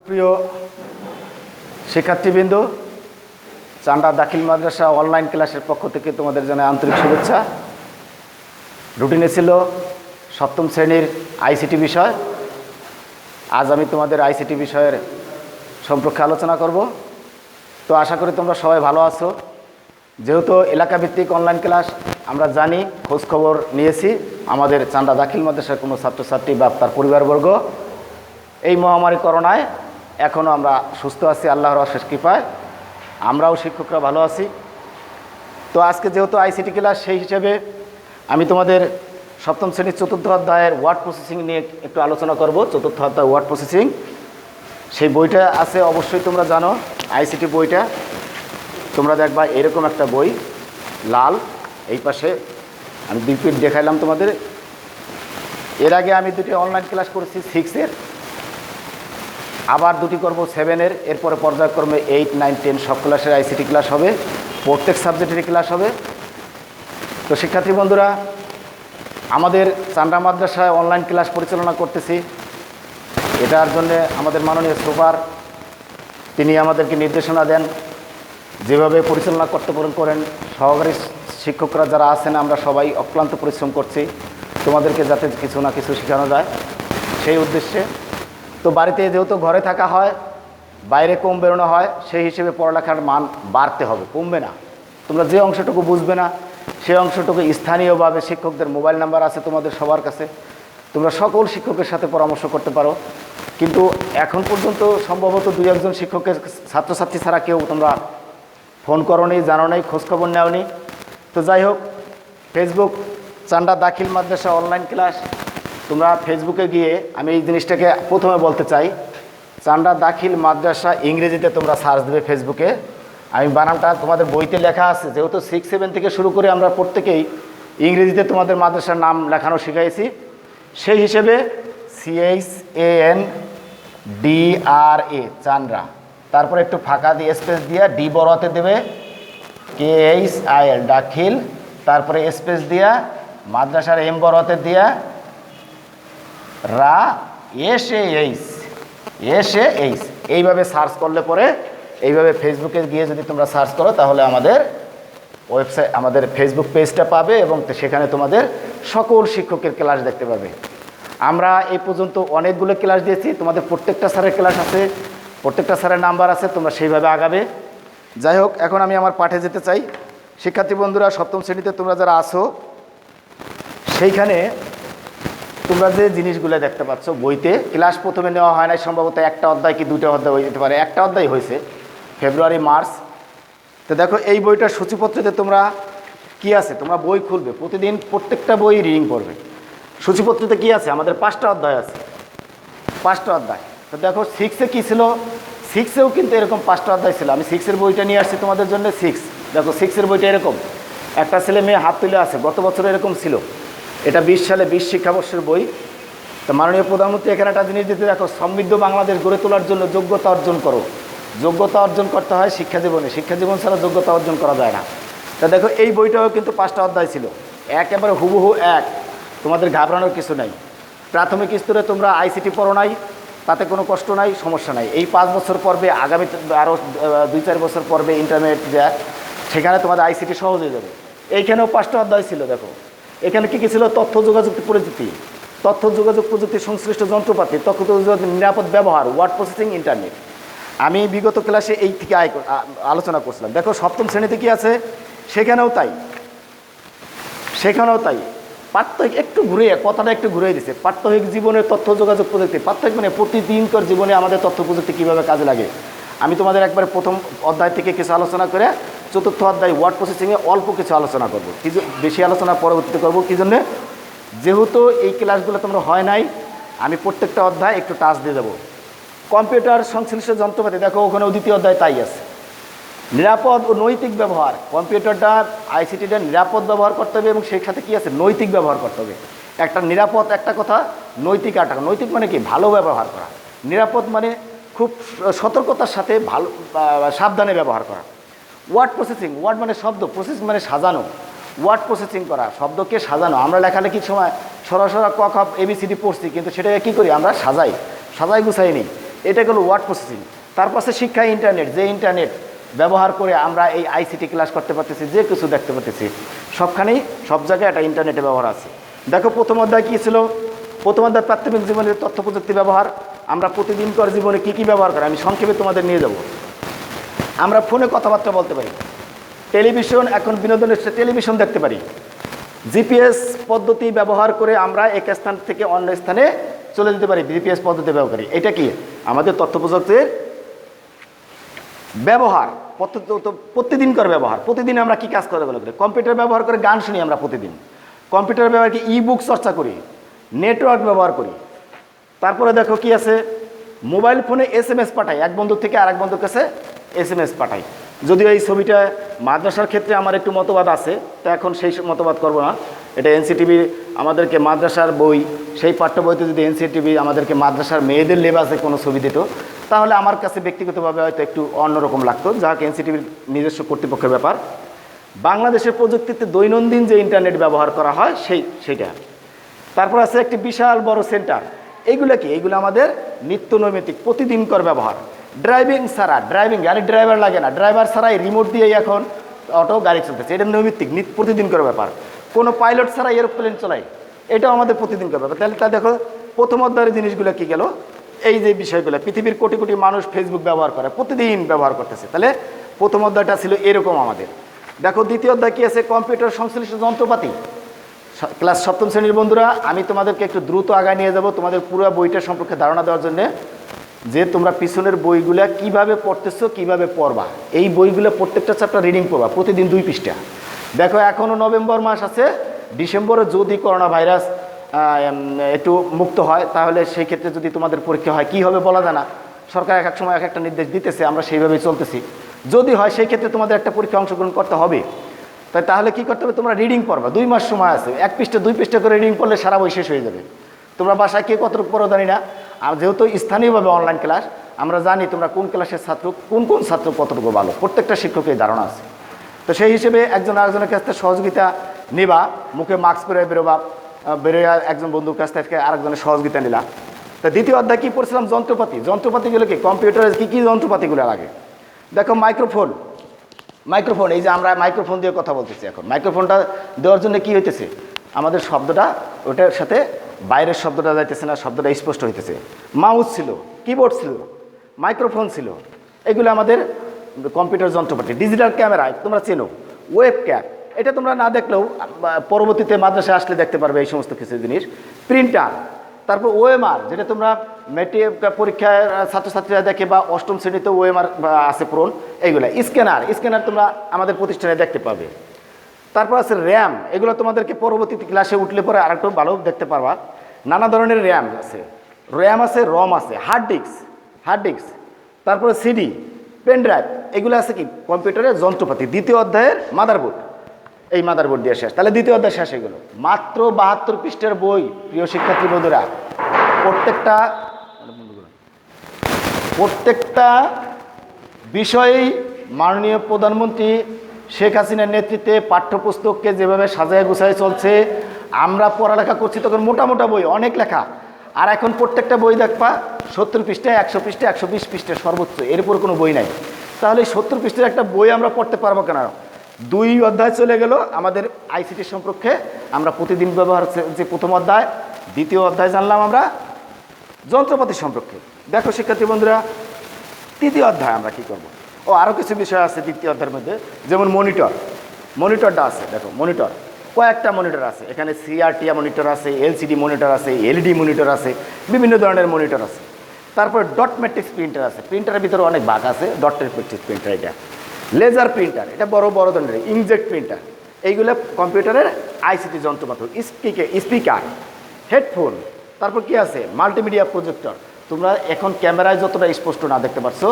প্রিয় শিক্ষার্থীবৃন্দ, চান্ডা দাখিল মাদ্রাসা অনলাইন ক্লাসের পক্ষ থেকে তোমাদের জানাই আন্তরিক শুভেচ্ছা। রুটিনে ছিল সপ্তম শ্রেণীর আইসিটি বিষয়। আজ আমি তোমাদের আইসিটি বিষয়ের সম্পর্কে আলোচনা করব। তো আশা করি তোমরা সবাই ভালো আছো। যেহেতু এলাকাভিত্তিক অনলাইন ক্লাস আমরা জানি, খোঁজখবর নিয়েছি, আমাদের চান্ডা দাখিল মাদ্রাসার কোনো ছাত্রছাত্রী বা তার পরিবারবর্গ এই মহামারী করোনায় এখনও আমরা সুস্থ আছি, আল্লাহর অশেষ কৃপায়। আমরাও শিক্ষকরা ভালো আছি। তো আজকে যেহেতু আইসিটি ক্লাস, সেই হিসেবে আমি তোমাদের সপ্তম শ্রেণীর চতুর্থ অধ্যায়ের ওয়ার্ড প্রসেসিং নিয়ে একটু আলোচনা করব। চতুর্থ অধ্যায় ওয়ার্ড প্রসেসিং, সেই বইটা আছে, অবশ্যই তোমরা জানো। আইসিটি বইটা তোমরা দেখবা এরকম একটা বই, লাল। এই পাশে আমি 2 পিট দেখাইলাম তোমাদের। এর আগে আমি 2টি অনলাইন ক্লাস করেছি 6-এর, আবার 2টি করব 7-এর। এরপরে পর্যায়ক্রমে 8, 9, 10 সব ক্লাসের আইসিটি ক্লাস হবে, প্রত্যেক সাবজেক্টেরই ক্লাস হবে। তো শিক্ষার্থী বন্ধুরা, আমাদের চান্ডা মাদ্রাসায় অনলাইন ক্লাস পরিচালনা করতেছি। এটার জন্য আমাদের মাননীয় সুপার তিনি আমাদেরকে নির্দেশনা দেন যেভাবে পরিচালনা করতে করেন। সহকারী শিক্ষকরা যারা আছেন, আমরা সবাই অক্লান্ত পরিশ্রম করছি তোমাদেরকে যাতে কিছু না কিছু শেখানো যায়, সেই উদ্দেশ্যে। তো বাড়িতে যেহেতু ঘরে থাকা হয়, বাইরে কম বেরোনো হয়, সেই হিসেবে পড়ালেখার মান বাড়তে হবে, কমবে না। তোমরা যে অংশটুকু বুঝবে না, সেই অংশটুকু স্থানীয়ভাবে শিক্ষকদের মোবাইল নাম্বার আছে তোমাদের সবার কাছে, তোমরা সকল শিক্ষকের সাথে পরামর্শ করতে পারো। কিন্তু এখন পর্যন্ত সম্ভবত 2-1 শিক্ষকের ছাত্রছাত্রী ছাড়া কেউ তোমরা ফোন করো নি, জানো নেই, খোঁজখবর নেও নি। তো যাই হোক, ফেসবুক চান্ডা দাখিল মাদ্রাসা অনলাইন ক্লাস, তোমরা ফেসবুকে গিয়ে, আমি এই জিনিসটাকে প্রথমে বলতে চাই, চান্ডা দাখিল মাদ্রাসা ইংরেজিতে তোমরা সার্চ দেবে ফেসবুকে। আমি বানানটা তোমাদের বইতে লেখা আছে, যেহেতু 6-7 থেকে শুরু করে আমরা প্রত্যেকেই ইংরেজিতে তোমাদের মাদ্রাসার নাম লেখানো শিখাইছি, সেই হিসেবে CHANDRA চান্ডা, তারপরে একটু ফাঁকা দিয়ে স্পেস দিয়ে ডি বড়তে দেবে, KHIL দাখিল, তারপরে স্পেস দিয়া মাদ্রাসার এম বড়তে দিয়া রা SAH এইভাবে সার্চ করলে পরে, এইভাবে ফেসবুকে গিয়ে যদি তোমরা সার্চ করো, তাহলে আমাদের ওয়েবসাইট, আমাদের ফেসবুক পেজটা পাবে এবং সেখানে তোমাদের সকল শিক্ষকের ক্লাস দেখতে পাবে। আমরা এই পর্যন্ত অনেকগুলো ক্লাস দিয়েছি, তোমাদের প্রত্যেকটা স্যারের ক্লাস আছে, প্রত্যেকটা স্যারের নাম্বার আছে, তোমরা সেইভাবে আগাবে। যাই হোক, এখন আমি আমার পাঠে যেতে চাই। শিক্ষার্থী বন্ধুরা, সপ্তম শ্রেণীতে তোমরা যারা আসো, সেইখানে তোমরা যে জিনিসগুলো দেখতে পাচ্ছ বইতে, ক্লাস প্রথমে নেওয়া হয় না, সম্ভবত 1টা অধ্যায় কি 2টা অধ্যায় হয়ে যেতে পারে, 1টা অধ্যায় হয়েছে ফেব্রুয়ারি মার্চ। তো দেখো, এই বইটার সূচিপত্রতে তোমরা কি আছে, তোমরা বই খুলবে, প্রতিদিন প্রত্যেকটা বই রিডিং করবে। সূচিপত্রতে কি আছে, আমাদের 5টা অধ্যায় আছে, 5টা অধ্যায়। তো দেখো 6-এ কী ছিল, 6-এও কিন্তু এরকম 5টা অধ্যায় ছিল। আমি 6-এর বইটা নিয়ে আসছি তোমাদের জন্য। 6 দেখো, 6-এর বইটা এরকম, একটা ছেলে মেয়ে হাত তুলে আছে, গত বছর এরকম ছিল। এটা 20 সালে 20 শিক্ষাবর্ষের বই। তো মাননীয় প্রধানমন্ত্রী এখানে একটা জিনিস দিতে, দেখো, সমৃদ্ধ বাংলাদেশ গড়ে তোলার জন্য যোগ্যতা অর্জন করো। যোগ্যতা অর্জন করতে হয় শিক্ষা জীবনে, শিক্ষা জীবন ছাড়া যোগ্যতা অর্জন করা যায় না। তা দেখো, এই বইটাও কিন্তু 5টা অধ্যায় ছিল, একেবারে হুবহু এক, তোমাদের ঘাবড়ানোর কিছু নাই। প্রাথমিক স্তরে তোমরা আইসিটি পড়ো নাই, তাতে কোনো কষ্ট নাই, সমস্যা নাই। এই 5 বছর পর্বে, আগামী আরও 2-4 বছর পর্বে ইন্টারমিডিয়েট যা, সেখানে তোমাদের আইসিটি সহজ হয়ে যাবে। এইখানেও 5টা অধ্যায় ছিল। দেখো, এখানে কী কী ছিল, তথ্য যোগাযোগ প্রযুক্তি, তথ্য যোগাযোগ প্রযুক্তি সংশ্লিষ্ট যন্ত্রপাতি, তথ্য যোগাযোগ নিরাপদ ব্যবহার, ওয়ার্ড প্রসেসিং, ইন্টারনেট। আমি বিগত ক্লাসে এই থেকে আলোচনা করছিলাম। দেখো, সপ্তম শ্রেণীতে কি আছে, সেখানেও তাই, সেখানেও তাই। প্রাত্যহিক একটু ঘুরে, কথাটা একটু ঘুরে দিছে, প্রাত্যহিক জীবনের তথ্য যোগাযোগ প্রযুক্তি। প্রাত্যহিক মানে প্রতিদিনকার জীবনে আমাদের তথ্য প্রযুক্তি কীভাবে কাজে লাগে। আমি তোমাদের একবারে প্রথম অধ্যায় থেকে কিছু আলোচনা করে, চতুর্থ অধ্যায় ওয়ার্ড প্রসেসিংয়ে অল্প কিছু আলোচনা করবো, কিছু বেশি আলোচনা পরবর্তীতে করবো। কী জন্যে, যেহেতু এই ক্লাসগুলো তোমরা হয় নাই, আমি প্রত্যেকটা অধ্যায় একটু টাচ দিয়ে দেবো। কম্পিউটার সংশ্লিষ্ট যন্ত্রপাতি, দেখো ওখানেও 2য় অধ্যায় তাই আছে। নিরাপদ ও নৈতিক ব্যবহার, কম্পিউটারটা আইসিটিটা নিরাপদ ব্যবহার করতে হবে এবং সেই সাথে কী আছে, নৈতিক ব্যবহার করতে হবে। একটা নিরাপদ একটা কথা, নৈতিক আটা। নৈতিক মানে কি, ভালো ব্যবহার করা। নিরাপদ মানে খুব সতর্কতার সাথে ভালো, সাবধানে ব্যবহার করা। ওয়ার্ড প্রসেসিং, ওয়ার্ড মানে শব্দ, প্রসেস মানে সাজানো। ওয়ার্ড প্রসেসিং করা, শব্দকে সাজানো। আমরা লেখালেখির সময় সরাসরি ক খ ABCD পড়ছি, কিন্তু সেটাকে কী করি, আমরা সাজাই, গুছাই নিই। এটা হলো ওয়ার্ড প্রসেসিং। তারপর আছে শিক্ষা ইন্টারনেট, যে ইন্টারনেট ব্যবহার করে আমরা এই আইসিটি ক্লাস করতে পারতেছি, যে কিছু দেখতে পারতেছি, সবখানেই সব জায়গায় একটা ইন্টারনেটের ব্যবহার আছে। দেখো প্রথম অধ্যায় কী ছিল? প্রথম অধ্যায় প্রাথমিক জীবনের তথ্য প্রযুক্তি ব্যবহার। আমরা প্রতিদিনকার জীবনে কী কী ব্যবহার করি আমি সংক্ষেপে তোমাদের নিয়ে যাব। আমরা ফোনে কথাবার্তা বলতে পারি, টেলিভিশন, এখন বিনোদনের টেলিভিশন দেখতে পারি, জিপিএস পদ্ধতি ব্যবহার করে আমরা এক স্থান থেকে অন্য স্থানে চলে যেতে পারি, জিপিএস পদ্ধতি ব্যবহার করি। এটা কি আমাদের তথ্য প্রযুক্তির ব্যবহার, প্রতিদিনকার ব্যবহার। প্রতিদিন আমরা কি কাজ করে বলে, কম্পিউটার ব্যবহার করে গান শুনি আমরা প্রতিদিন, কম্পিউটার ব্যবহার কি ই বুক চর্চা করি, নেটওয়ার্ক ব্যবহার করি। তারপরে দেখো কি আছে, মোবাইল ফোনে এসএমএস পাঠাই, এক বন্ধু থেকে আরেক বন্ধুর কাছে এসএমএস পাঠাই। যদিও এই ছবিটা মাদ্রাসার ক্ষেত্রে আমার একটু মতবাদ আছে, তো এখন সেই মতবাদ করব না। এটা এনসিটিভি আমাদেরকে মাদ্রাসার বই, সেই পাঠ্য বইতে যদি এনসিটিভি আমাদেরকে মাদ্রাসার মেয়েদের লেবাসে কোনো ছবি দিত, তাহলে আমার কাছে ব্যক্তিগতভাবে হয়তো একটু অন্যরকম লাগতো, যা হোক এনসিটিভির নিজস্ব কর্তৃপক্ষের ব্যাপার। বাংলাদেশের প্রযুক্তিতে দৈনন্দিন যে ইন্টারনেট ব্যবহার করা হয় সেইটা। তারপর আছে একটি বিশাল বড় সেন্টার। এইগুলো কি? এইগুলো আমাদের নিত্য নৈমিত্তিক প্রতিদিনকার ব্যবহার। ড্রাইভিং ছাড়া, ড্রাইভিং গাড়ির ড্রাইভার লাগে না, ড্রাইভার ছাড়াই রিমোট দিয়েই এখন অটো গাড়ি চলতেছে, এটা নৈমিত্তিক প্রতিদিনকার ব্যাপার। কোনো পাইলট ছাড়া এরোপ্লেন চলাই, এটাও আমাদের প্রতিদিনকার ব্যাপার। তাহলে তা দেখো প্রথম অধ্যায়ের জিনিসগুলো কি গেল, এই যে বিষয়গুলো, পৃথিবীর কোটি কোটি মানুষ ফেসবুক ব্যবহার করে, প্রতিদিন ব্যবহার করতেছে। তাহলে প্রথম অধ্যায়টা ছিল এরকম আমাদের। দেখো দ্বিতীয় অধ্যায় কি আছে, কম্পিউটার সংশ্লিষ্ট যন্ত্রপাতি। ক্লাস সপ্তম শ্রেণীর বন্ধুরা, আমি তোমাদেরকে একটু দ্রুত আগায় নিয়ে যাব তোমাদের পুরো বইটা সম্পর্কে ধারণা দেওয়ার জন্যে, যে তোমরা পিছনের বইগুলো কিভাবে পড়তেছো, কিভাবে পড়বা। এই বইগুলো প্রত্যেকটা চ্যাপ্টার রিডিং করবা, প্রতিদিন 2 পৃষ্ঠা। দেখো এখনও নভেম্বর মাস আছে, ডিসেম্বরে যদি করোনা ভাইরাস একটু মুক্ত হয়, তাহলে সেই ক্ষেত্রে যদি তোমাদের পরীক্ষা হয়, কি হবে বলা যায় না। সরকার এক এক সময় এক একটা নির্দেশ দিতেছে, আমরা সেইভাবেই চলতেছি। যদি হয় সেই ক্ষেত্রে তোমাদের একটা পরীক্ষা অংশগ্রহণ করতে হবে। তাহলে কি করতে হবে, তোমরা রিডিং পড়বা, 2 মাস সময় আছে, 1 পৃষ্ঠা 2 পৃষ্ঠা করে রিডিং পড়লে সারা বই শেষ হয়ে যাবে। তোমরা বাসায় কে কতটুকু পড়ো জানি না, আর যেহেতু স্থানীয়ভাবে অনলাইন ক্লাস, আমরা জানি তোমরা কোন ক্লাসের ছাত্র, কোন কোন ছাত্র কতটুকু ভালো, প্রত্যেকটা শিক্ষকের ধারণা আছে। তো সেই হিসেবে একজন আরেকজনের কাছ থেকে সহযোগিতা নেবা, মুখে মাস্ক পরে বেরোবা, বেরোয়া একজন বন্ধুর কাছ থেকে আরেকজনের সহযোগিতা নিলা। তো দ্বিতীয় অধ্যায় কী পড়ছিলাম, যন্ত্রপাতি। যন্ত্রপাতিগুলো কি, কম্পিউটারের কী কী যন্ত্রপাতিগুলো লাগে। দেখো মাইক্রোফোন, মাইক্রোফোন, এই যে আমরা মাইক্রোফোন দিয়ে কথা বলতেছি, এখন মাইক্রোফোনটা দেওয়ার জন্য কি হইতেছে, আমাদের শব্দটা ওটার সাথে বাইরের শব্দটা যাইতেছে না, শব্দটা স্পষ্ট হইতেছে। মাউস ছিল, কিবোর্ড ছিল, মাইক্রোফোন ছিল, এগুলো আমাদের কম্পিউটার যন্ত্রপাতি। ডিজিটাল ক্যামেরা তোমরা চেনো, ওয়েব ক্যাম, এটা তোমরা না দেখলেও পরবর্তীতে মাদ্রাসায় আসলে দেখতে পারবে এই সমস্ত কিছু জিনিস। প্রিন্টার, তারপর ওএমআর, যেটা তোমরা মেট্রিক পরীক্ষায় ছাত্রছাত্রীরা দেখে, বা অষ্টম শ্রেণীতে ওএমআর আছে পূরণ, এইগুলো। স্ক্যানার, স্ক্যানার তোমরা আমাদের প্রতিষ্ঠানে দেখতে পাবে। তারপর আছে র্যাম, এগুলো তোমাদেরকে পরবর্তী ক্লাসে উঠলে পরে আর একটু ভালো দেখতে পারবা। নানা ধরনের র্যাম আছে, র্যাম আছে, রম আছে, হার্ড ডিস্ক, তারপরে সিডি, পেন ড্রাইভ, এগুলো আছে কি কম্পিউটারের যন্ত্রপাতি। দ্বিতীয় অধ্যায়ের মাদারবোর্ড, এই মাদারবোর্ড দিয়ে শেষ। তাহলে দ্বিতীয় অধ্যায় শেষ, এগুলো মাত্র 72 পৃষ্ঠার বই। প্রিয় শিক্ষার্থী বন্ধুরা, প্রত্যেকটা বিষয়েই মাননীয় প্রধানমন্ত্রী শেখ হাসিনার নেতৃত্বে পাঠ্যপুস্তককে যেভাবে সাজায় গুছায় চলছে, আমরা পড়ালেখা করছি তখন মোটা মোটা বই, অনেক লেখা। আর এখন প্রত্যেকটা বই দেখবা 70 পৃষ্ঠা, 100 পৃষ্ঠা, 120 পৃষ্ঠা সর্বোচ্চ, এরপর কোনো বই নাই। তাহলে 70 পৃষ্ঠার একটা বই আমরা পড়তে পারবো কেন? 2 অধ্যায় চলে গেল আমাদের আইসিটি সম্পর্কে, আমরা প্রতিদিন ব্যবহার যে প্রথম অধ্যায়। দ্বিতীয় অধ্যায় জানলাম আমরা যন্ত্রপাতি সম্পর্কে। দেখো শিক্ষার্থী বন্ধুরা, তৃতীয় অধ্যায় আমরা কি করব। আরও কিছু বিষয় আছে দ্বিতীয় অধ্যায়ের মধ্যে, যেমন মনিটরটা আছে। দেখো মনিটর, কয়েকটা মনিটর আছে এখানে, সিআরটিআ মনিটর আছে, এলসিডি মনিটর আছে, এলইডি মনিটর আছে, বিভিন্ন ধরনের মনিটর আছে। তারপরে ডট ম্যাট্রিক্স প্রিন্টার আছে, প্রিন্টারের ভিতরে অনেক ভাগ আছে। ডট ম্যাট্রিক্স প্রিন্টার, এটা লেজার প্রিন্টার, এটা বড় বড় ধরনের ইনজেক্ট প্রিন্টার, এইগুলো কম্পিউটারের আইসিটি যন্ত্রপাতি। স্পিকার, হেডফোন, তারপর কি আছে মাল্টিমিডিয়া প্রজেক্টর। তোমরা এখন ক্যামেরায় যতটা স্পষ্ট না দেখতে পাচ্ছ,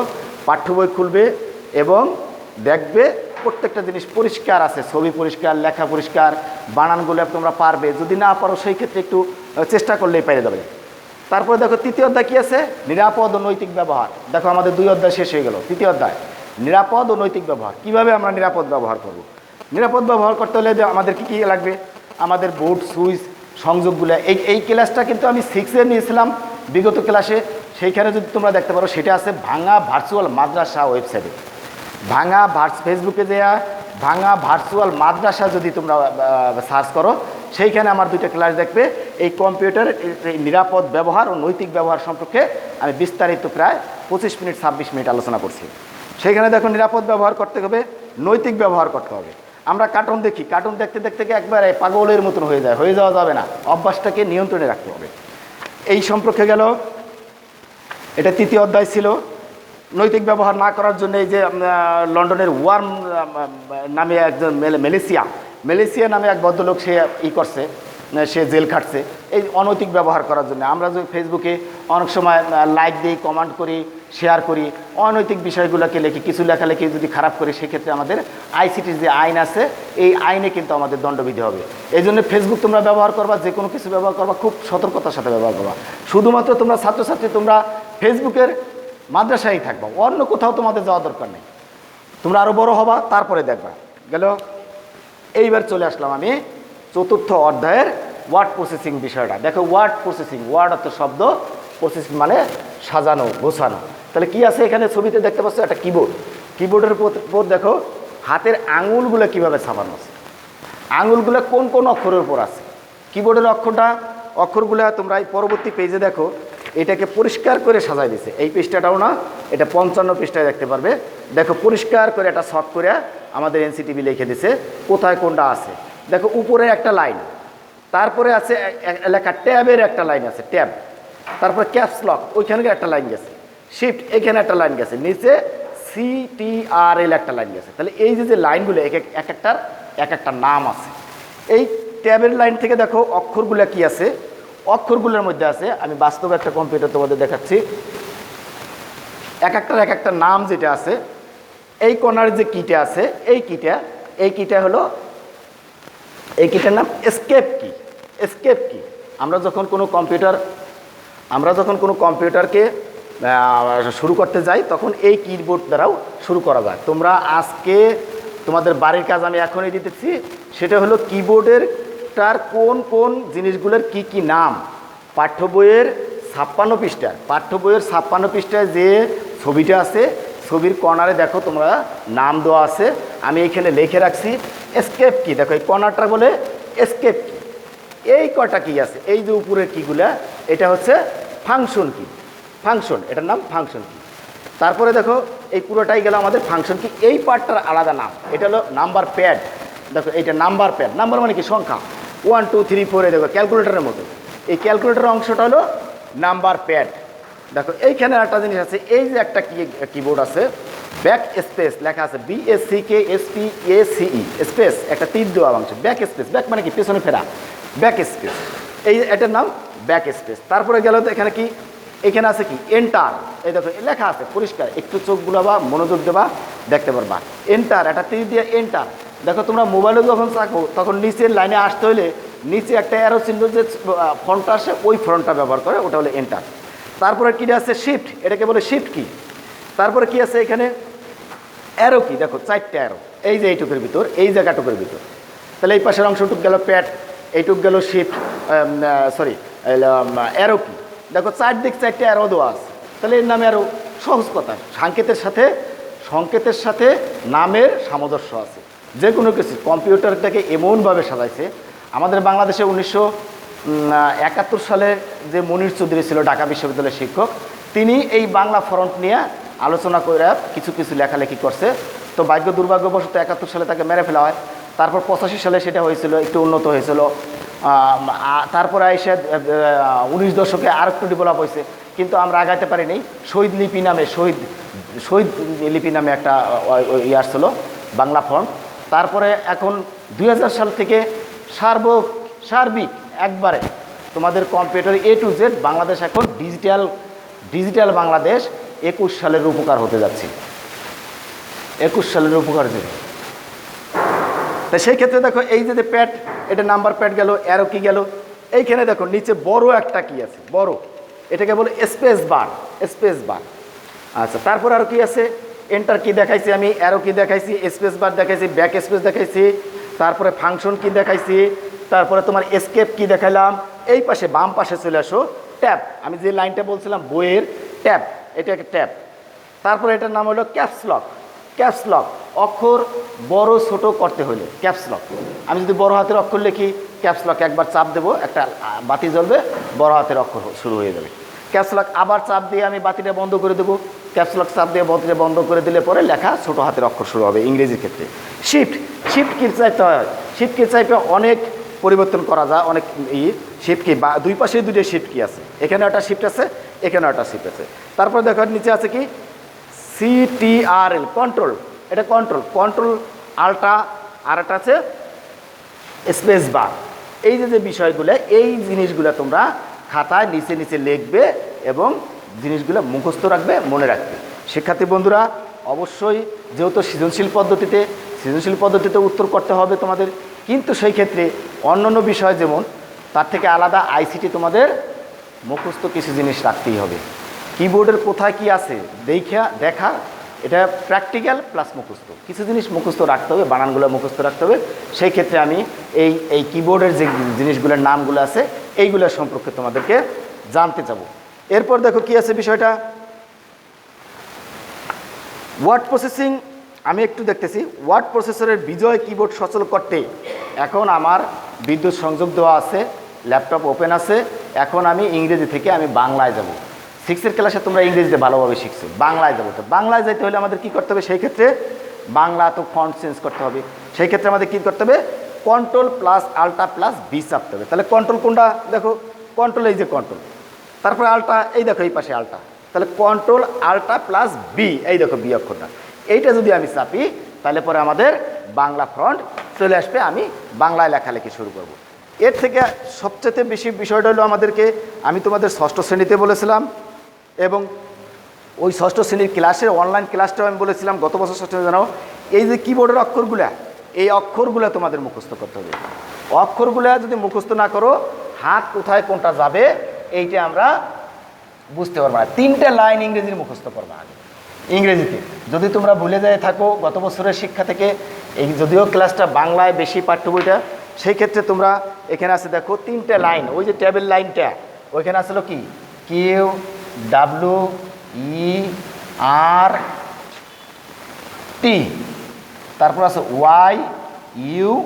পাঠ্য বই খুলবে এবং দেখবে প্রত্যেকটা জিনিস পরিষ্কার আছে, ছবি পরিষ্কার, লেখা পরিষ্কার, বানানগুলো তোমরা পারবে। যদি না পারো সেই ক্ষেত্রে একটু চেষ্টা করলেই পেরে যাবে। তারপরে দেখো তৃতীয় অধ্যায় কী আছে, নিরাপদ ও নৈতিক ব্যবহার। দেখো আমাদের 2 অধ্যায় শেষ হয়ে গেল। তৃতীয় অধ্যায় নিরাপদ ও নৈতিক ব্যবহার, কিভাবে আমরা নিরাপদ ব্যবহার করব। নিরাপদ ব্যবহার করতে হলে আমাদের কী কী লাগবে, আমাদের বোর্ড সুইচ সংযোগগুলো। এই ক্লাসটা কিন্তু আমি 6-এ নিয়েছিলাম বিগত ক্লাসে, সেইখানে যদি তোমরা দেখতে পারো সেটা আছে ভাঙা ভার্চুয়াল মাদ্রাসা ওয়েবসাইটে। ফেসবুকে দেওয়া ভাঙা ভার্চুয়াল মাদ্রাসা যদি তোমরা সার্চ করো, সেইখানে আমার 2টা ক্লাস দেখবে। এই কম্পিউটার নিরাপদ ব্যবহার ও নৈতিক ব্যবহার সম্পর্কে আমি বিস্তারিত প্রায় 25 মিনিট 26 মিনিট আলোচনা করছি। সেইখানে দেখো নিরাপদ ব্যবহার করতে হবে, নৈতিক ব্যবহার করতে হবে। আমরা কার্টুন দেখি, কার্টুন দেখতে দেখতে একবারে পাগলের মতন হয়ে যাওয়া যাবে না, অভ্যাসটাকে নিয়ন্ত্রণে রাখতে হবে। এই সম্পর্কে গেল। এটা 3য় অধ্যায় ছিল। নৈতিক ব্যবহার না করার জন্য এই যে লন্ডনের ওয়ার্ম নামে একজন মেলেসিয়া নামে এক ভদ্রলোক সে করছে, সে জেল খাটছে এই অনৈতিক ব্যবহার করার জন্য। আমরা যদি ফেসবুকে অনেক সময় লাইক দিই, কমেন্ট করি, শেয়ার করি, অনৈতিক বিষয়গুলোকে লিখি, কিছু লেখালেখি যদি খারাপ করি, সেক্ষেত্রে আমাদের আইসিটির যে আইন আছে এই আইনে কিন্তু আমাদের দণ্ডবিধি হবে। এই জন্য ফেসবুক তোমরা ব্যবহার করবা, যে কোনো কিছু ব্যবহার করবা খুব সতর্কতার সাথে ব্যবহার করবা। শুধুমাত্র তোমরা ছাত্রছাত্রী তোমরা ফেসবুকের মাদ্রাসায় থাকবা, অন্য কোথাও তোমাদের যাওয়া দরকার নেই। তোমরা আরও বড় হবা, তারপরে দেখবা। গেল। এইবার চলে আসলাম আমি 4র্থ অধ্যায়ের ওয়ার্ড প্রসেসিং বিষয়টা। দেখো ওয়ার্ড প্রসেসিং, ওয়ার্ড অর্থ শব্দ, প্রসেসিং মানে সাজানো গোছানো। তাহলে কি আছে এখানে ছবিতে দেখতে পাচ্ছ? একটা কিবোর্ড। কিবোর্ডের উপর দেখো হাতের আঙুলগুলো কীভাবে ছাপানো আছে, আঙুলগুলো কোন কোন অক্ষরের উপর আছে। কিবোর্ডের অক্ষরগুলো তোমরা এই পরবর্তী পেজে দেখো, এটাকে পরিষ্কার করে সাজাই দিছে। এই পৃষ্ঠাটাও না, এটা 55 পৃষ্ঠায় দেখতে পারবে। দেখো পরিষ্কার করে একটা শর্ট করে আমাদের এনসিটিভি লিখে দিছে কোথায় কোনটা আছে। দেখো উপরে একটা লাইন, তারপরে আছে লেখা ট্যাবের একটা লাইন আছে, ট্যাব, তারপরে ক্যাপস লক ওইখানে একটা লাইন গেছে, শিফট এখানে একটা লাইন গেছে, নিচে CTRL একটা লাইন গেছে। তাহলে এই যে লাইনগুলো এক একটা নাম আছে। এই ট্যাবের লাইন থেকে দেখো অক্ষরগুলো কি আছে, অক্ষরগুলোর মধ্যে আছে, আমি বাস্তবে একটা কম্পিউটার তোমাদের দেখাচ্ছি, এক একটা নাম যেটা আছে। এই কর্নার যে কিটা আছে, এই কিটা হলো, এই কিটার নাম এসকেপ কি। আমরা যখন কোনো কম্পিউটারকে শুরু করতে যাই, তখন এই কিবোর্ড দ্বারাও শুরু করা যায়। তোমরা আজকে তোমাদের বাড়ির কাজ আমি এখনই দিতেছি, সেটা হলো কিবোর্ডের কোন কোন জিনিসগুলোর কি নাম। পাঠ্য বইয়ের 56 পৃষ্ঠায় যে ছবিটা আছে, ছবির কর্নারে দেখো তোমরা নাম দেওয়া আছে, আমি এখানে লিখে রাখছি এসকেপ কি। দেখো এই কর্নারটা বলে এসকেপ কি। এই কটা কি আছে, এই যে উপরের কিগুলা, এটা হচ্ছে ফাংশন কি, এটার নাম ফাংশন কি। তারপরে দেখো এই পুরোটাই গেল আমাদের ফাংশন কি। এই পার্টটার আলাদা নাম, এটা হলো নাম্বার প্যাড। দেখো এইটা নাম্বার প্যাড, নাম্বার মানে কি সংখ্যা, 1 2 3 4, দেখো ক্যালকুলেটারের মতো। এই ক্যালকুলেটারের অংশটা হলো নাম্বার প্যাড। দেখো এইখানে একটা জিনিস আছে, এই যে একটা কিবোর্ড আছে, ব্যাক স্পেস লেখা আছে, BACKSPACE স্পেস, একটা তীর দেওয়া অংশ, ব্যাক স্পেস। ব্যাক মানে কি পেছনে ফেরা, ব্যাক স্পেস, এটার নাম ব্যাক স্পেস। তারপরে গেল তো এখানে কি, এখানে আছে কি এন্টার। এই দেখো লেখা আছে পরিষ্কার, একটু চোখগুলো বা মনোযোগ দেবা, দেখতে পারবা এন্টার, একটা তীর দিয়ে এন্টার। দেখো তোমরা মোবাইলে যখন থাকো তখন নিচের লাইনে আসতে হলে নিচে একটা অ্যারো চিহ্ন যে ফন্টটা আসে, ওই ফন্টটা ব্যবহার করে, ওটা হলো এন্টার। তারপরে কি আছে শিফট, এটাকে বলে শিফট কি। তারপরে কি আছে এখানে অ্যারো কি, দেখো 4টা অ্যারো, এই যে এইটুকের ভিতর, এই জায়গাটুকুর ভিতর। তাহলে এই পাশের অংশটুক গেল প্যাড, এইটুক গেল শিফট, অ্যারো কি। দেখো 4টা অ্যারো দেওয়া আছে, তাহলে এর নামে আরও সহজ কথা, সংকেতের সাথে নামের সামঞ্জস্য আছে। যে কোনো কিছু কম্পিউটারটাকে এমনভাবে সাজাইছে। আমাদের বাংলাদেশে 1971 সালে যে মনির চৌধুরী ছিল ঢাকা বিশ্ববিদ্যালয়ের শিক্ষক, তিনি এই বাংলা ফন্ট নিয়ে আলোচনা করে কিছু লেখালেখি করছে। তো ভাগ্য দুর্ভাগ্যবশত 71 সালে তাকে মেরে ফেলা হয়। তারপর 85 সালে সেটা হয়েছিল, একটু উন্নত হয়েছিল। তারপরে এসে 19 দশকে আর একটু ডেভেলপ হয়েছে, কিন্তু আমরা আগাইতে পারিনি। শহীদ লিপি নামে একটা আসছিল বাংলা ফন্ট। তারপরে এখন 2000 সাল থেকে সার্বিক একবারে তোমাদের computer A to Z Bangladesh এখন ডিজিটাল বাংলাদেশ 21 সালের উপকার হতে যাচ্ছে, 21 সালের উপকার দেবে। তাই সেই ক্ষেত্রে দেখো এই যে প্যাড, এটা নাম্বার প্যাড গেল, অ্যারো কি গেল। এইখানে দেখো নিচে বড় একটা কি আছে, বড়, এটাকে বলে স্পেস বার। আচ্ছা, তারপর আর কি আছে, এন্টার কি দেখাইছি আমি, অ্যারো কি দেখাইছি, স্পেস বার দেখাইছি, ব্যাক স্পেস দেখাইছি, তারপরে ফাংশন কি দেখাইছি, তারপরে তোমার এসকেপ কি দেখাইলাম। এই পাশে বাম পাশে চলে আসো ট্যাব। আমি যে লাইনটা বলছিলাম বইয়ের, ট্যাব, এটা একটা ট্যাব। তারপরে এটার নাম হলো ক্যাপস লক। ক্যাপস লক অক্ষর বড় ছোট করতে হলে ক্যাপস লক। আমি যদি বড় হাতের অক্ষর লিখি, ক্যাপস লক একবার চাপ দেবো, একটা বাতি জ্বলবে, বড় হাতের অক্ষর শুরু হয়ে যাবে। ক্যাপস লক আবার চাপ দিয়ে আমি বাতিটা বন্ধ করে দেবো, ক্যাপস লক চাপ দিয়ে বাতিটা বন্ধ করে দিলে পরে লেখা ছোট হাতের অক্ষর শুরু হবে ইংরেজির ক্ষেত্রে। শিফট, শিফট কি চাইতে হয়, শিফট কি চাইতে অনেক পরিবর্তন করা যায়, অনেক শিফট কি বা দুই পাশে দুটো শিফট কি আছে, এখানে একটা শিফট আছে, এখানেও একটা শিফট আছে। তারপর দেখো নিচে আছে কি CTRL, কন্ট্রোল, এটা কন্ট্রোল, কন্ট্রোল আলটা, আর একটা আছে স্পেস বার। এই যে বিষয়গুলো, এই জিনিসগুলো তোমরা খাতায় নিচে নিচে লিখবে এবং জিনিসগুলো মুখস্থ রাখবে, মনে রাখবে। শিক্ষার্থী বন্ধুরা, অবশ্যই যেহেতু সৃজনশীল পদ্ধতিতে উত্তর করতে হবে তোমাদের, কিন্তু সেই ক্ষেত্রে অন্যান্য বিষয় যেমন তার থেকে আলাদা ICT তোমাদের মুখস্থ কিছু জিনিস রাখতেই হবে। কিবোর্ডের কোথায় কি আছে দেখা, এটা প্র্যাকটিক্যাল প্লাস মুখস্থ, কিছু জিনিস মুখস্থ রাখতে হবে, বানানগুলো মুখস্থ রাখতে হবে। সেই ক্ষেত্রে আমি এই কিবোর্ডের যে জিনিসগুলোর নামগুলো আছে এইগুলো সম্পর্কে তোমাদেরকে জানতে যাব। এরপর দেখো কি আছে বিষয়টা, ওয়ার্ড প্রসেসিং। আমি একটু দেখতেছি, ওয়ার্ড প্রসেসরের বিজয় কিবোর্ড সচল করতে এখন আমার বিদ্যুৎ সংযোগ দেওয়া আছে, ল্যাপটপ ওপেন আছে। এখন আমি ইংরেজি থেকে আমি বাংলায় যাব। 6 ক্লাসে তোমরা ইংরেজিতে ভালোভাবে শিখছো, বাংলায় যাবো। তো বাংলায় যাইতে হলে আমাদের কী করতে হবে, সেই ক্ষেত্রে বাংলা তো ফন্ট চেঞ্জ করতে হবে। সেই ক্ষেত্রে আমাদের কী করতে হবে, কন্ট্রোল প্লাস আলটা প্লাস বি চাপতে হবে। তাহলে কন্ট্রোল কোনটা, দেখো কন্ট্রোল, এই যে কন্ট্রোল, তারপরে আলটা, এই দেখো এই পাশে আলটা, তাহলে কন্ট্রোল আলটা প্লাস বি, এই দেখো বি অক্ষরটা, এইটা যদি আমি চাপি তাহলে পরে আমাদের বাংলা ফ্রন্ট চলে আসবে, আমি বাংলায় লেখালেখি শুরু করব। এর থেকে সবচেয়ে বেশি বিষয়টা হলো আমাদেরকে, আমি তোমাদের 6ষ্ঠ শ্রেণীতে বলেছিলাম এবং ওই 6ষ্ঠ শ্রেণীর ক্লাসের অনলাইন ক্লাসটাও আমি বলেছিলাম গত বছর 6ষ্ঠ জানাও, এই যে কিবোর্ডের অক্ষরগুলা, এই অক্ষরগুলো তোমাদের মুখস্থ করতে হবে। অক্ষরগুলো যদি মুখস্থ না করো, হাত কোথায় কোনটা যাবে এইটা আমরা বুঝতে পারবো না। 3টে লাইন ইংরেজির মুখস্থ করবা আগে ইংরেজিতে। যদি তোমরা ভুলে যায় থাকো গত বছরের শিক্ষা থেকে, এই যদিও ক্লাসটা বাংলায় বেশি পাঠ্য বইটা, সেই ক্ষেত্রে তোমরা এখানে আছে দেখো 3টে লাইন, ওই যে টেবিল লাইনটা ওইখানে আসলো কি QWERT, তারপর আছে YUIOP,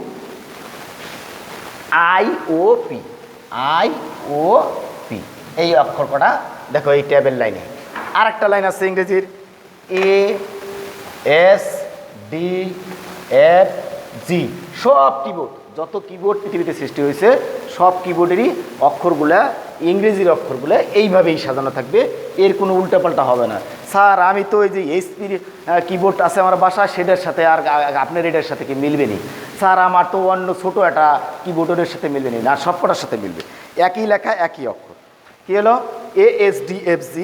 এই অক্ষর কটা দেখো এই টেবিল লাইনে। আর একটা লাইন আছে ইংরেজির ASDFG। সব কিবোর্ড, যত কিবোর্ড পৃথিবীতে সৃষ্টি হয়েছে সব কিবোর্ডেরই অক্ষরগুলা, ইংরেজির অক্ষরগুলো এইভাবেই সাজানো থাকবে, এর কোনো উল্টাপাল্টা হবে না। স্যার আমি তো এই যে এইচপির কিবোর্ড আছে আমার বাসায়, সেটার সাথে আর আপনার এটার সাথে কি মিলবে নি? স্যার আমার তো অন্য ছোটো একটা কিবোর্ডের সাথে মিলবে নি। না, সবকটার সাথে মিলবে, একই লেখা একই অক্ষর। কী হলো ASDFG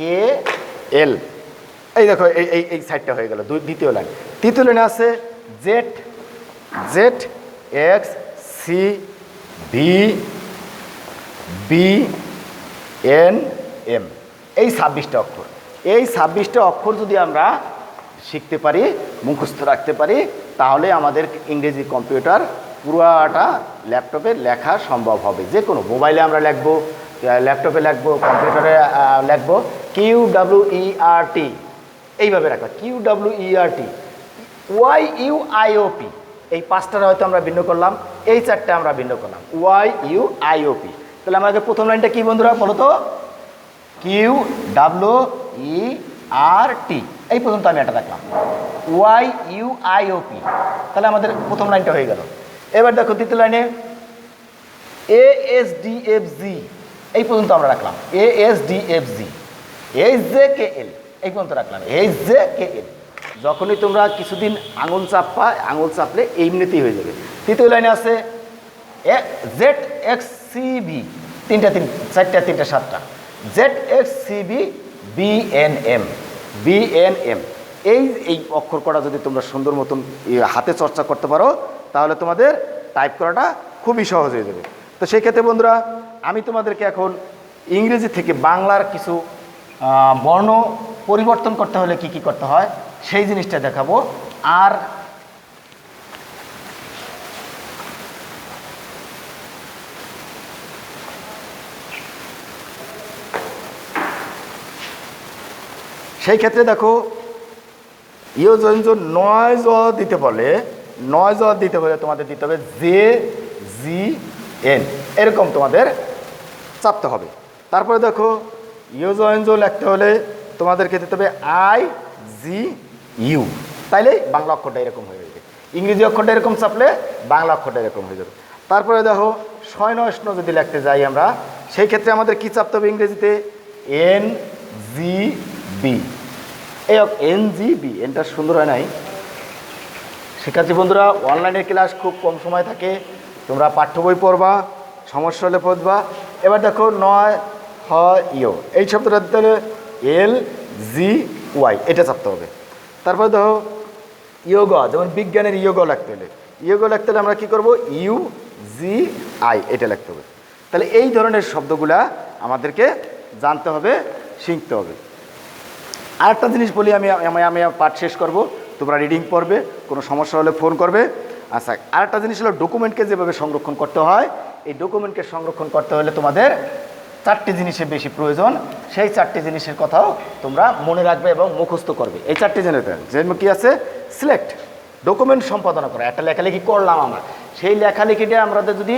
HJKL, এই দেখো এই সাইডটা হয়ে গেল দ্বিতীয় লাইন। তৃতীয় লাইনে আছে ZXCBBNM, এই 26টা অক্ষর। এই 26টা অক্ষর যদি আমরা শিখতে পারি, মুখস্থ রাখতে পারি, তাহলে আমাদের ইংরেজি কম্পিউটার পুরাটা ল্যাপটপে লেখা সম্ভব হবে। যে কোনো মোবাইলে আমরা লিখবো, ল্যাপটপে লিখবো, কম্পিউটারে লিখবো। QWERT এইভাবে রাখবা, QWERT, YUIOP, এই 5টার হয়তো আমরা ভিন্ন করলাম, এই 4টে আমরা ভিন্ন করলাম, YUIOP। তাহলে আমাদের প্রথম লাইনটা কি বন্ধুরা বলো তো, QWERT, এই পর্যন্ত আমি এটা রাখলাম, YUIOP, তাহলে আমাদের প্রথম লাইনটা হয়ে গেল। এবার দেখো দ্বিতীয় লাইনে ASDFG, এই পর্যন্ত আমরা রাখলাম, ASDFG, HJKL, এই পর্যন্ত রাখলাম, HJKL। যখনই তোমরা কিছুদিন আঙুল চাপলে এমনিতেই হয়ে যাবে। তৃতীয় লাইনে আছে ZXCB, 7টা, ZXCBBNM, এই অক্ষর কটা যদি তোমরা সুন্দর মতন হাতে চর্চা করতে পারো, তাহলে তোমাদের টাইপ করাটা খুবই সহজ হয়ে যাবে। তো সেই ক্ষেত্রে বন্ধুরা, আমি তোমাদেরকে এখন ইংরেজি থেকে বাংলার কিছু বর্ণ পরিবর্তন করতে হলে কি করতে হয় সেই জিনিসটা দেখাবো। আর সেই ক্ষেত্রে দেখো নয় জ দিতে বলে তোমাদের দিতে হবে জে জি এন, এরকম তোমাদের চাপতে হবে। তারপরে দেখো ইউজো লিখতে হলে তোমাদেরকে দিতে হবে আই জি ইউ, তাইলে বাংলা অক্ষরটা এরকম হয়ে যাবে। ইংরেজি অক্ষরটা এরকম চাপলে বাংলা অক্ষরটা এরকম হয়ে যাবে। তারপরে দেখো শয়নষ্ণ যদি লিখতে যাই আমরা, সেই ক্ষেত্রে আমাদের কি চাপতে হবে ইংরেজিতে এন জি বি। এই এন জি বি, এনটা সুন্দর হয় নাই। শিক্ষার্থী বন্ধুরা, অনলাইনের ক্লাস খুব কম সময় থাকে, তোমরা পাঠ্য বই পড়বা, সমস্যা হলে পড়বা। এবার দেখো নয় হ ইও, এই শব্দটা দিতে হলে এল জি ওয়াই, এটা চাপতে হবে। তারপরে দেখো ইয়োগ, যেমন বিজ্ঞানের ইয়োগ লিখতে হলে আমরা কি করব ইউ জি আই, এটা লিখতে হবে। তাহলে এই ধরনের শব্দগুলা আমাদেরকে জানতে হবে, শিখতে হবে। আরেকটা জিনিস বলি, আমি পাঠ শেষ করব, তোমরা রিডিং পড়বে, কোনো সমস্যা হলে ফোন করবে। আচ্ছা, আরেকটা জিনিস হলো ডকুমেন্টকে যেভাবে সংরক্ষণ করতে হয়, এই ডকুমেন্টকে সংরক্ষণ করতে হলে তোমাদের 4টি জিনিসের বেশি প্রয়োজন। সেই 4টি জিনিসের কথাও তোমরা মনে রাখবে এবং মুখস্থ করবে। এই 4টি জিনিসের যেমন কি আছে, সিলেক্ট, ডকুমেন্ট সম্পাদনা করা, একটা লেখালেখি করলাম আমরা, সেই লেখালেখিটা আমাদের যদি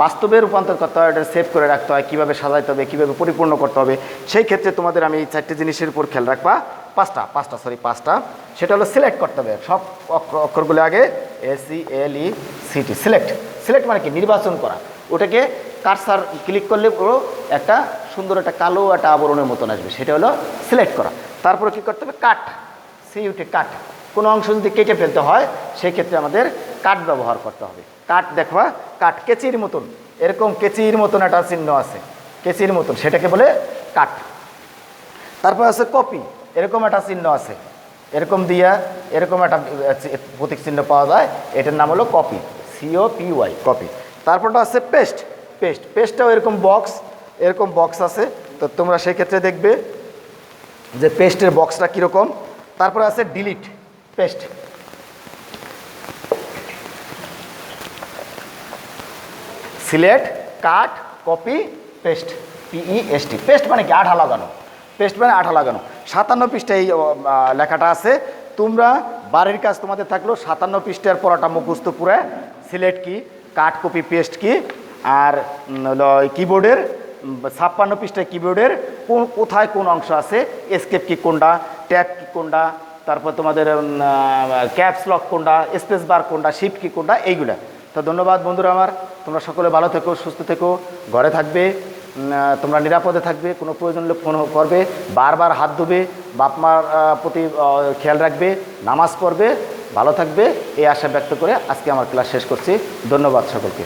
বাস্তবে রূপান্তর করতে হয়, এটা সেভ করে রাখতে হয়, কীভাবে সাজাইতে হবে, কীভাবে পরিপূর্ণ করতে হবে, সেই ক্ষেত্রে তোমাদের আমি এই 4টি জিনিসের উপর খেয়াল রাখবা। পাঁচটা, সেটা হলো সিলেক্ট করতে হবে। সব অক্ষরগুলো আগে SELECT, সিলেক্ট মানে কি নির্বাচন করা। ওটাকে কারসার ক্লিক করলে পুরো একটা সুন্দর একটা কালো একটা আবরণের মতন আসবে, সেটা হলো সিলেক্ট করা। তারপরে কি করতে হবে, কাট, কাট, কোনো অংশ যদি কেটে ফেলতে হয় সেই ক্ষেত্রে আমাদের কাট ব্যবহার করতে হবে। কাট দেখবা, কাট কেচির মতন, এরকম কেচির মতন একটা চিহ্ন আছে, কেচির মতন, সেটাকে বলে কাট। তারপর আছে কপি, এরকম একটা চিহ্ন আছে, এরকম দিয়া এরকম একটা প্রতীক চিহ্ন পাওয়া যায়, এটার নাম হলো কপি, COPY, কপি। তারপরটা আছে পেস্টটাও এরকম বক্স আছে, তো তোমরা সেই ক্ষেত্রে দেখবে যে পেস্টের বক্সটা কীরকম। তারপরে আছে ডিলিট, পেস্ট, সিলেক্ট, কাট, কপি, পেস্ট, PEST। পেস্ট মানে কি আঠা লাগানো, 57 পৃষ্ঠায় এই লেখাটা আছে। তোমরা বাড়ির কাজ তোমাদের থাকলো 57 পৃষ্ঠার পড়াটা মুখস্থ পুরো, সিলেক্ট কি, কাট, কপি, পেস্ট কি, আর কিবোর্ডের 56 পৃষ্ঠায় কিবোর্ডের কোথায় কোন অংশ আছে, এসকেপ কি কোনটা, ট্যাব কি কোনটা, তারপর তোমাদের ক্যাপস লক কোনটা, স্পেস বার কোনটা, শিফট কি কোনটা, এইগুলা। তো ধন্যবাদ বন্ধুরা আমার, তোমরা সকলে ভালো থেকো, সুস্থ থেকো, ঘরে থাকবে, তোমরা নিরাপদে থাকবে, কোনো প্রয়োজন হলে ফোন করবে, বারবার হাত ধুবে, বাপ মার প্রতি খেয়াল রাখবে, নামাজ পড়বে, ভালো থাকবে, এই আশা ব্যক্ত করে আজকে আমার ক্লাস শেষ করছি। ধন্যবাদ সকলকে।